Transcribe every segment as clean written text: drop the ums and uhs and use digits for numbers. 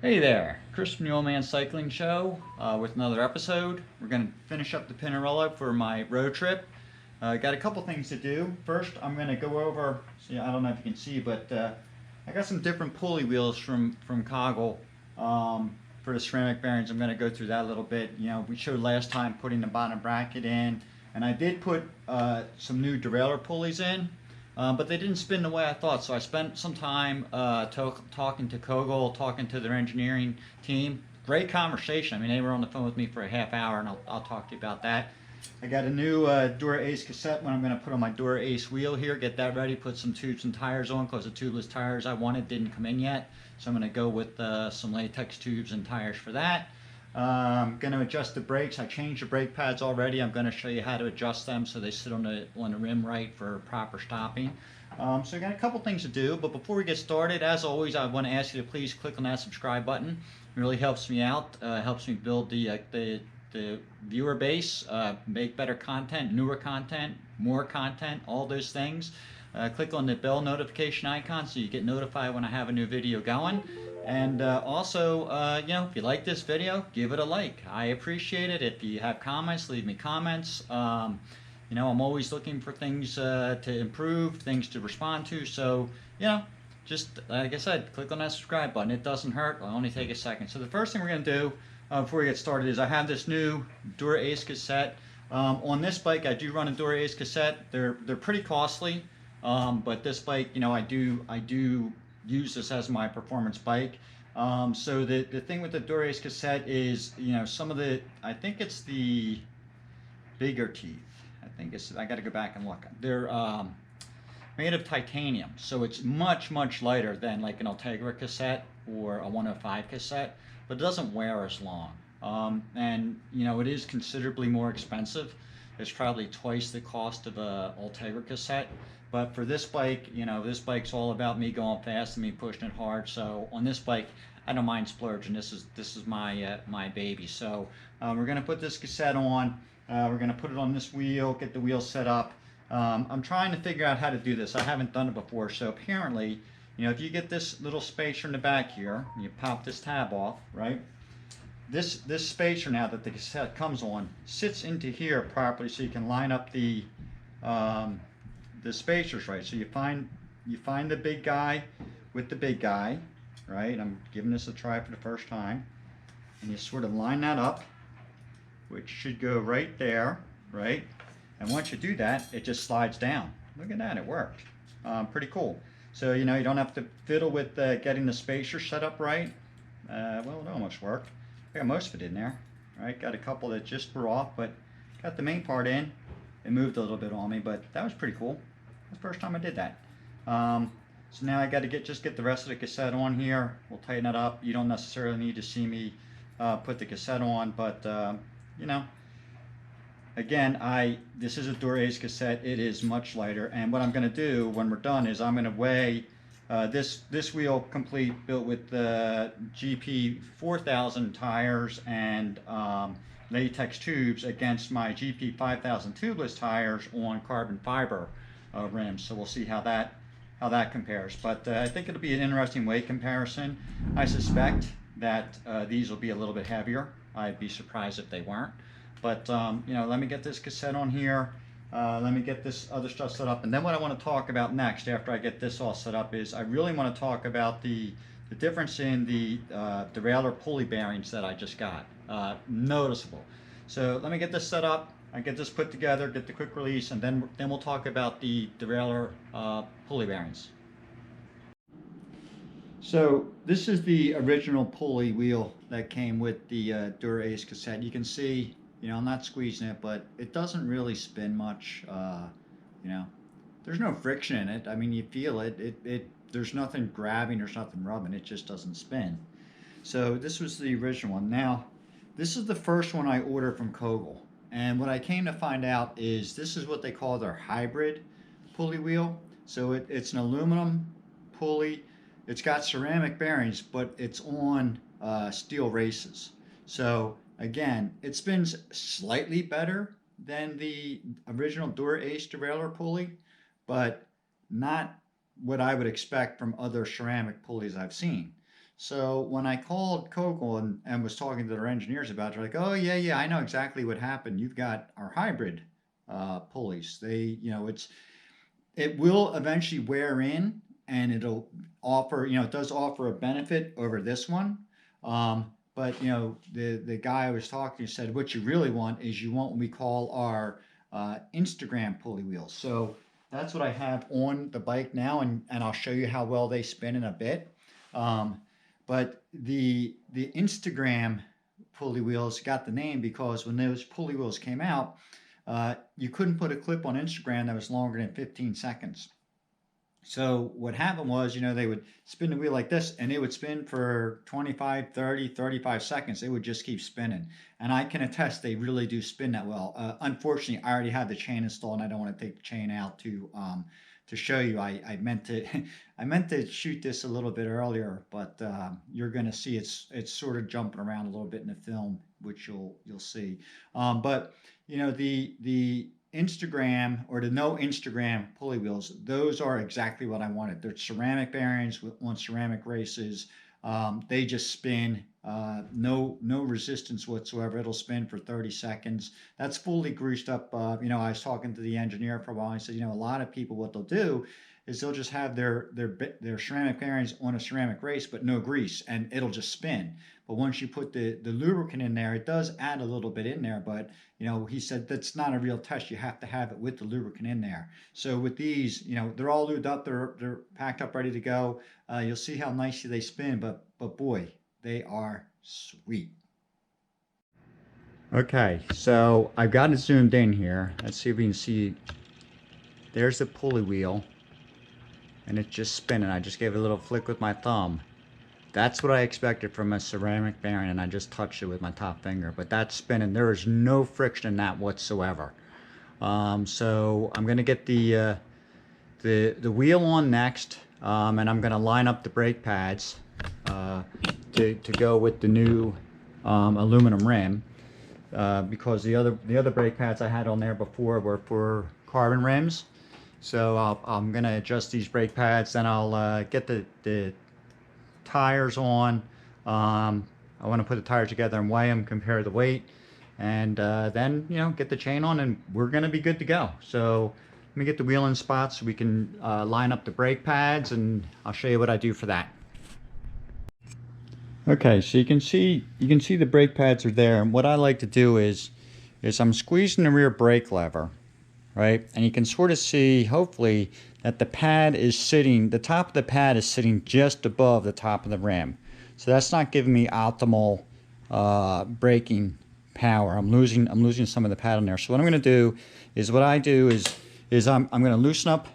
Hey there, Chris from the Old Man Cycling Show with another episode. We're going to finish up the Pinarello for my road trip. Got a couple things to do. First, I'm going to go over, see, I don't know if you can see, but I got some different pulley wheels from Kogel for the ceramic bearings. I'm going to go through that a little bit. You know, we showed last time putting the bottom bracket in, and I did put some new derailleur pulleys in. But they didn't spin the way I thought, so I spent some time talking to Kogel, talking to their engineering team. Great conversation. I mean, they were on the phone with me for a half hour, and I'll talk to you about that. I got a new Dura Ace cassette one I'm going to put on my Dura Ace wheel here, get that ready, put some tubes and tires on, because the tubeless tires I wanted didn't come in yet. So I'm going to go with some latex tubes and tires for that. I'm going to adjust the brakes. I changed the brake pads already. I'm going to show you how to adjust them so they sit on the rim right for proper stopping. So I got a couple things to do, but before we get started, as always, I want to ask you to please click on that subscribe button. It really helps me out, helps me build the viewer base, make better content, newer content, more content, all those things. Click on the bell notification icon so you get notified when I have a new video going. And also, you know, if you like this video, give it a like. I appreciate it. If you have comments, leave me comments. You know, I'm always looking for things to improve, things to respond to. So, you know, just like I said, click on that subscribe button. It doesn't hurt. It'll only take a second. So the first thing we're going to do before we get started is I have this new Dura Ace cassette. On this bike, I do run a Dura Ace cassette. They're pretty costly, but this bike, you know, I do use this as my performance bike. So the thing with the Dura Ace cassette is, you know, some of the, I think it's the bigger teeth. I got to go back and look. They're made of titanium, so it's much lighter than like an Ultegra cassette or a 105 cassette, but it doesn't wear as long. And you know, it is considerably more expensive. It's probably twice the cost of a Ultegra cassette. But for this bike, you know, this bike's all about me going fast and me pushing it hard. So on this bike, I don't mind splurging. This is my my baby. So we're gonna put this cassette on. We're gonna put it on this wheel, get the wheel set up. I'm trying to figure out how to do this. I haven't done it before. So apparently, you know, if you get this little spacer in the back here, you pop this tab off, right? This spacer now that the cassette comes on sits into here properly, so you can line up the spacers right. So you find the big guy with the big guy, right? I'm giving this a try for the first time, and you sort of line that up, which should go right there, right? And once you do that, it just slides down. Look at that, it worked. Pretty cool. So you know, you don't have to fiddle with getting the spacer set up right. Well, it almost worked. I got most of it in there, right? Got a couple that just were off, but got the main part in. It moved a little bit on me, but that was pretty cool. That's the first time I did that. So now I got to just get the rest of the cassette on here. We'll tighten it up. You don't necessarily need to see me put the cassette on, but you know, again, this is a Dura Ace cassette. It is much lighter, and what I'm going to do when we're done is I'm going to weigh this wheel complete, built with the GP 4000 tires and latex tubes, against my GP 5000 tubeless tires on carbon fiber rims. So we'll see how that compares. But I think it'll be an interesting weight comparison. I suspect that these will be a little bit heavier. I'd be surprised if they weren't. But you know, let me get this cassette on here. Let me get this other stuff set up, and then what I want to talk about next, after I get this all set up, is I really want to talk about the difference in the derailleur pulley bearings that I just got. Noticeable. So let me get this set up. I get this put together, get the quick release, and then we'll talk about the derailleur pulley bearings. So this is the original pulley wheel that came with the Dura Ace cassette. You can see, you know, I'm not squeezing it, but it doesn't really spin much. You know, there's no friction in it. I mean, you feel it. There's nothing grabbing, there's nothing rubbing. It just doesn't spin. So this was the original one. Now, this is the first one I ordered from Kogel. And what I came to find out is this is what they call their hybrid pulley wheel. So it's an aluminum pulley. It's got ceramic bearings, but it's on steel races. So again, it spins slightly better than the original Dura Ace derailleur pulley, but not what I would expect from other ceramic pulleys I've seen. So when I called Kogel and was talking to their engineers about it, they're like, oh yeah, I know exactly what happened. You've got our hybrid pulleys. It will eventually wear in, and it'll offer, it does offer a benefit over this one. But the guy I was talking to said what you really want is you want what we call our Instagram pulley wheels. So that's what I have on the bike now, and I'll show you how well they spin in a bit. Um, but the Instagram pulley wheels got the name because when those pulley wheels came out, you couldn't put a clip on Instagram that was longer than 15 seconds. So what happened was, they would spin the wheel like this, and it would spin for 25, 30, 35 seconds. It would just keep spinning. And I can attest they really do spin that well. Unfortunately, I already had the chain installed, and I don't want to take the chain out to show you. I meant to I meant to shoot this a little bit earlier, but you're going to see it's sort of jumping around a little bit in the film, which you'll see. But the Instagram or the no Instagram pulley wheels, those are exactly what I wanted. They're ceramic bearings on ceramic races. They just spin, no resistance whatsoever. It'll spin for 30 seconds. That's fully greased up. I was talking to the engineer for a while. He said, a lot of people, what they'll do is they'll just have their ceramic bearings on a ceramic race, but no grease, and it'll just spin. But once you put the lubricant in there, it does add a little bit in there, but he said that's not a real test. You have to have it with the lubricant in there. So with these, they're all lubed up, they're packed up, ready to go. You'll see how nicely they spin, but boy, they are sweet. Okay, so I've got it zoomed in here. Let's see if we can see. There's the pulley wheel, and it's just spinning. I just gave it a little flick with my thumb. That's what I expected from a ceramic bearing, and I just touched it with my top finger. But that's spinning. There is no friction in that whatsoever. So I'm going to get the wheel on next, and I'm going to line up the brake pads to go with the new aluminum rim, because the other brake pads I had on there before were for carbon rims. So I'm going to adjust these brake pads, then I'll get the tires on. I want to put the tires together and weigh them, compare the weight, and then get the chain on, and we're going to be good to go. So let me get the wheel in spot so we can line up the brake pads, and I'll show you what I do for that. Okay, so you can see the brake pads are there, and what I like to do is I'm squeezing the rear brake lever, right? And you can sort of see, hopefully, that the top of the pad is sitting just above the top of the rim. So that's not giving me optimal braking power. I'm losing some of the pad on there. So what I'm going to do is I'm going to loosen up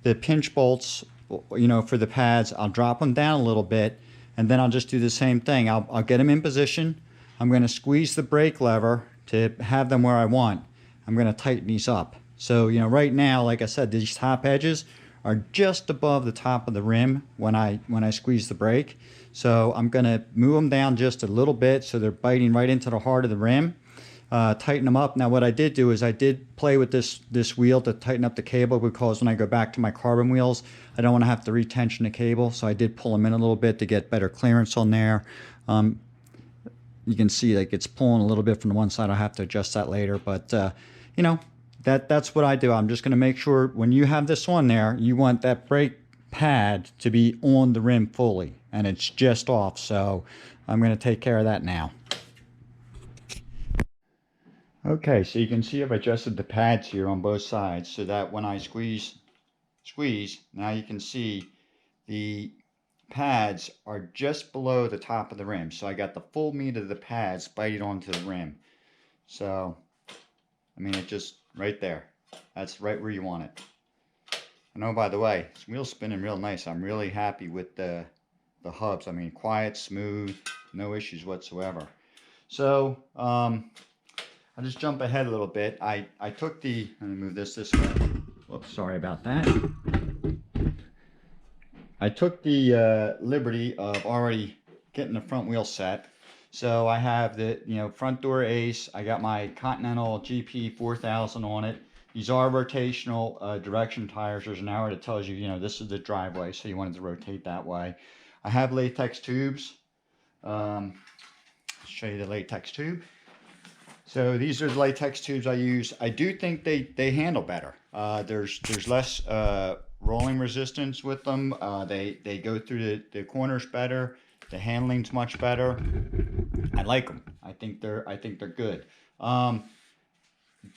the pinch bolts, for the pads. I'll drop them down a little bit, and then I'll just do the same thing. I'll get them in position. I'm going to squeeze the brake lever to have them where I want. I'm going to tighten these up. So, right now, like I said, these top edges are just above the top of the rim when I squeeze the brake. So I'm going to move them down just a little bit so they're biting right into the heart of the rim. Tighten them up. Now what I did do is I did play with this wheel to tighten up the cable, because when I go back to my carbon wheels, I don't want to have to retension the cable. So I did pull them in a little bit to get better clearance on there. You can see like it's pulling a little bit from the one side. I'll have to adjust that later, but that's what I do. I'm just going to make sure when you have this on there, you want that brake pad to be on the rim fully, and it's just off. So I'm going to take care of that now. Okay, so you can see I've adjusted the pads here on both sides so that when I squeeze, now you can see the pads are just below the top of the rim. So I got the full meat of the pads biting onto the rim. So, I mean, it just right there. That's right where you want it. And oh, by the way, this wheel's spinning real nice. I'm really happy with the hubs. I mean, quiet, smooth, no issues whatsoever. So, I'll just jump ahead a little bit. I took let me move this way. Whoops, sorry about that. I took the liberty of already getting the front wheel set. So I have the front door ace. I got my Continental GP 4000 on it. These are rotational direction tires. There's an arrow that tells you, this is the driveway, so you want it to rotate that way. I have latex tubes. Show you the latex tube. So these are the latex tubes I use. I do think they handle better. There's less rolling resistance with them. They go through the corners better. The handling's much better. I like them. I think they're good.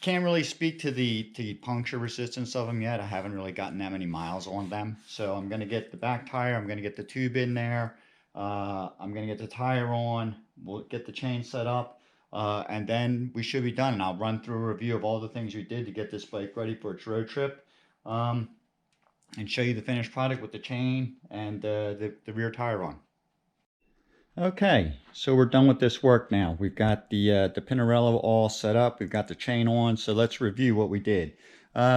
Can't really speak to the puncture resistance of them yet. I haven't really gotten that many miles on them. So I'm gonna get the back tire. I'm gonna get the tube in there. I'm gonna get the tire on. We'll get the chain set up. And then we should be done. And I'll run through a review of all the things we did to get this bike ready for its road trip. And show you the finished product with the chain and the rear tire on. Okay, so we're done with this work now. We've got the Pinarello all set up. We've got the chain on. So let's review what we did.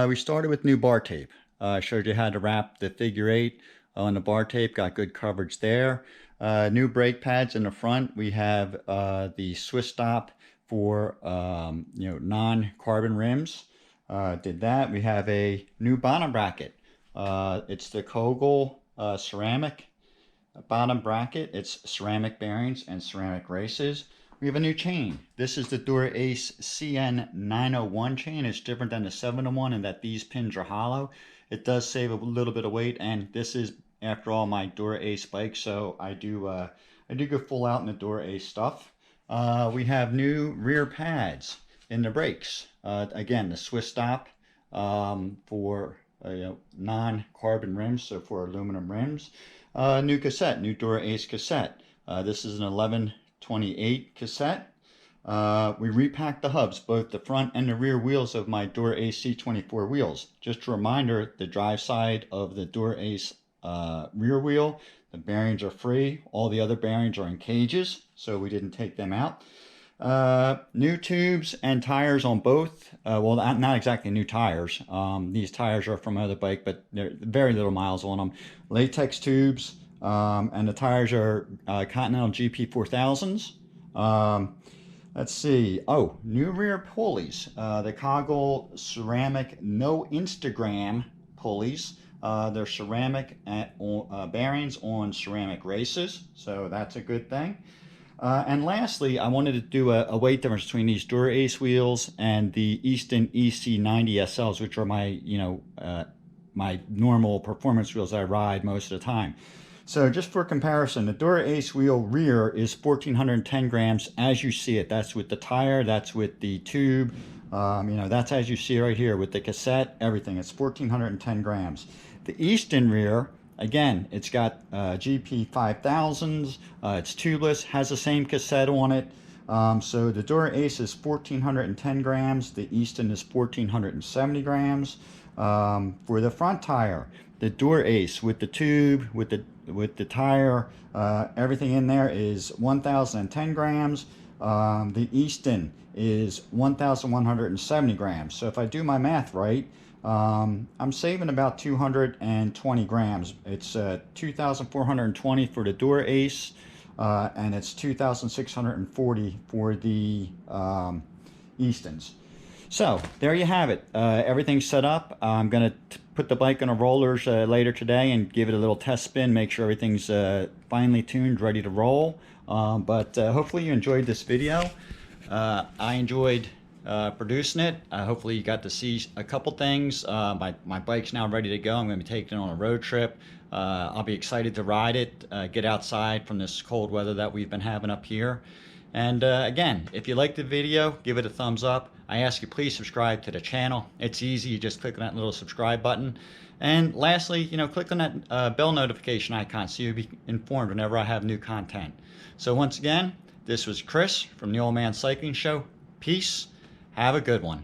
We started with new bar tape. I showed you how to wrap the figure 8 on the bar tape. Got good coverage there. New brake pads in the front. We have the Swiss stop for non-carbon rims. Did that. We have a new bottom bracket. It's the Kogel Ceramic bottom bracket. It's ceramic bearings and ceramic races. We have a new chain. This is the Dura-Ace CN901 chain. It's different than the 701 in that these pins are hollow. It does save a little bit of weight, and this is, after all, my Dura-Ace bike, so I do go full out in the Dura-Ace stuff. We have new rear pads in the brakes. Again, the Swiss stop for non-carbon rims, so for aluminum rims. New cassette, new Dura-Ace cassette. This is an 1128 cassette. We repacked the hubs, both the front and the rear wheels of my Dura-Ace C24 wheels. Just a reminder, the drive side of the Dura-Ace rear wheel, the bearings are free. All the other bearings are in cages, so we didn't take them out. New tubes and tires on both. Well, not exactly new tires. These tires are from another bike, but they're very little miles on them. Latex tubes, and the tires are Continental GP 4000s. Let's see. Oh, new rear pulleys. The Kogel Ceramic No Instagram pulleys. They're ceramic bearings on ceramic races, so that's a good thing. And lastly, I wanted to do a weight difference between these Dura-Ace wheels and the Easton EC90 SLs, which are my, my normal performance wheels that I ride most of the time. So just for comparison, the Dura-Ace wheel rear is 1,410 grams as you see it. That's with the tire, that's with the tube, that's as you see right here with the cassette, everything. It's 1,410 grams. The Easton rear, again, it's got GP 5000s, it's tubeless, has the same cassette on it. So the Dura-Ace is 1,410 grams, the Easton is 1,470 grams. For the front tire, the Dura-Ace with the tube, with the tire, everything in there is 1,010 grams. The Easton is 1,170 grams. So if I do my math right, I'm saving about 220 grams. It's 2,420 for the Dura-Ace, and it's 2,640 for the Eastons. So there you have it. Everything's set up. I'm going to put the bike on the rollers later today and give it a little test spin, make sure everything's finely tuned, ready to roll. But hopefully you enjoyed this video. I enjoyed producing it. Hopefully you got to see a couple things. My bike's now ready to go. I'm going to be taking it on a road trip. I'll be excited to ride it, get outside from this cold weather that we've been having up here. And again, if you liked the video, give it a thumbs up. I ask you please subscribe to the channel. It's easy. You just click on that little subscribe button. And lastly, click on that bell notification icon so you'll be informed whenever I have new content. So once again, this was Chris from the Old Man Cycling Show. Peace. Have a good one.